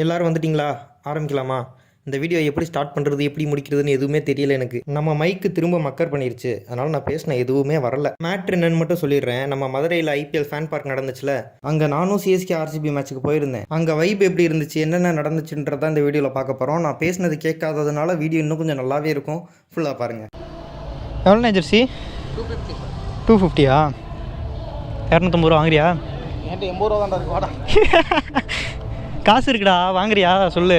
எல்லோரும் வந்துட்டிங்களா? ஆரம்பிக்கலாமா? இந்த வீடியோ எப்படி ஸ்டார்ட் பண்ணுறது எப்படி முடிக்கிறதுன்னு எதுவுமே தெரியல எனக்கு. நம்ம மைக்கு திரும்ப மக்கர் பண்ணிருச்சு, அதனால் நான் பேசின எதுவுமே வரல. மேட்ரு என்னன்னு மட்டும் சொல்லிடுறேன். நம்ம மதுரையில் ஐபிஎல் ஃபேன் பார்க் நடந்துச்சுல, அங்கே நானும் சிஎஸ்கே ஆர்சிபி மேட்ச்சுக்கு போயிருந்தேன். அங்கே வைப் எப்படி இருந்துச்சு, என்னென்ன நடந்துச்சுன்றதான் இந்த வீடியோவில் பார்க்க போகிறோம். நான் பேசினது கேட்காததுனால வீடியோ இன்னும் கொஞ்சம் நல்லாவே இருக்கும். ஃபுல்லாக பாருங்கள். எவ்வளோண்ணே ஜெர்சி? 250. 250 250 ரூபா வாங்குறியா? என்கிட்ட 80 ரூபா தான் இருக்கு. வாடா. காசு இருக்குடா, வாங்குறியா சொல்லு.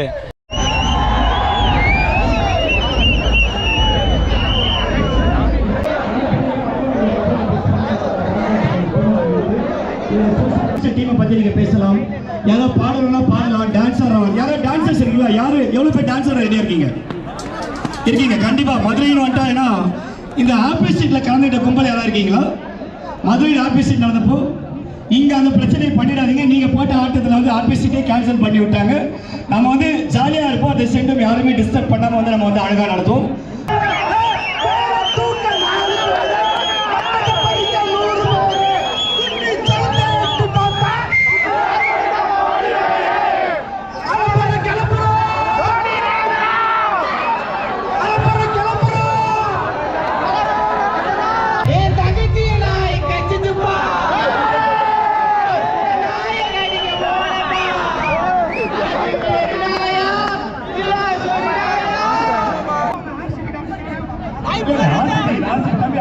டீமை பற்றி நீங்கள் பேசலாம். யாராவது பாடலாம் பாடலாம், டான்ஸ் ஆடலாம். யாராவது டான்சர்ஸ் இருக்குல்ல? யார் எவ்வளோ பேர் டான்ஸர் ரெடியாக இருக்கீங்க? கண்டிப்பாக மதுரைன்னு வந்துட்டா. ஏன்னா இந்த ஆப்பி ஸ்ட்ரீட்டில் கலந்துக்கிட்ட கும்பல் யாராவது இருக்கீங்களா? மதுரையில் ஆப்பி ஸ்ட்ரீட் நடந்தப்போ இங்கே அந்த பிரச்சனையை பண்ணிடாதீங்க. நீங்கள் போட்ட ஆட்டத்தில் வந்து ஆப்பி ஸ்ட்ரீட்டே கேன்சல் பண்ணி விட்டாங்க. நம்ம வந்து ஜாலியாக இருப்போம். அந்த சென்டம் யாருமே டிஸ்டர்ப் பண்ணாமல் வந்து நம்ம வந்து அழகாக நடத்துவோம்.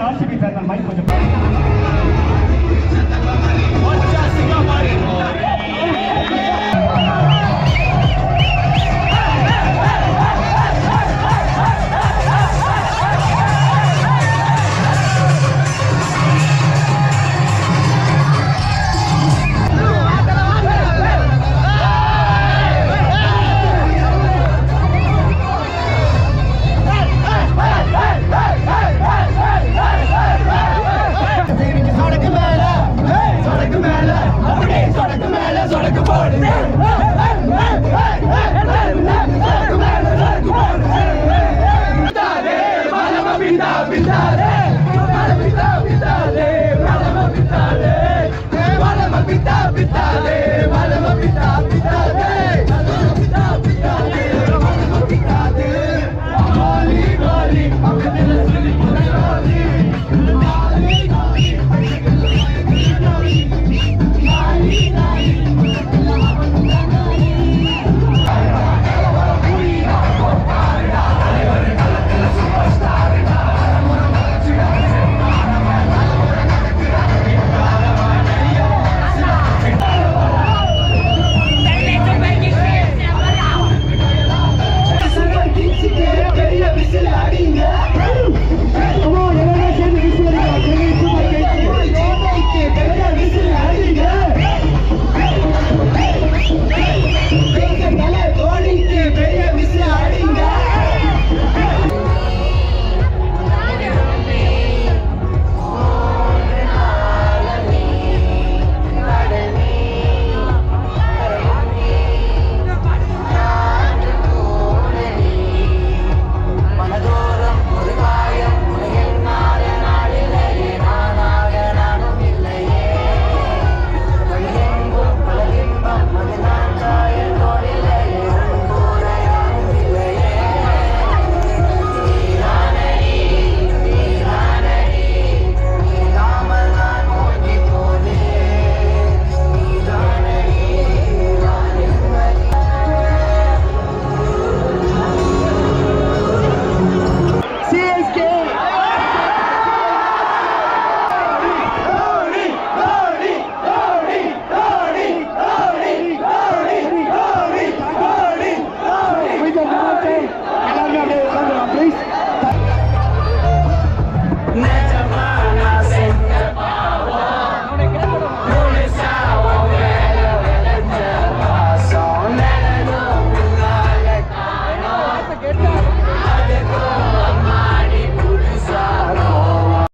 ஆர்சிபி ஃபேன் மைக் கொஞ்சம்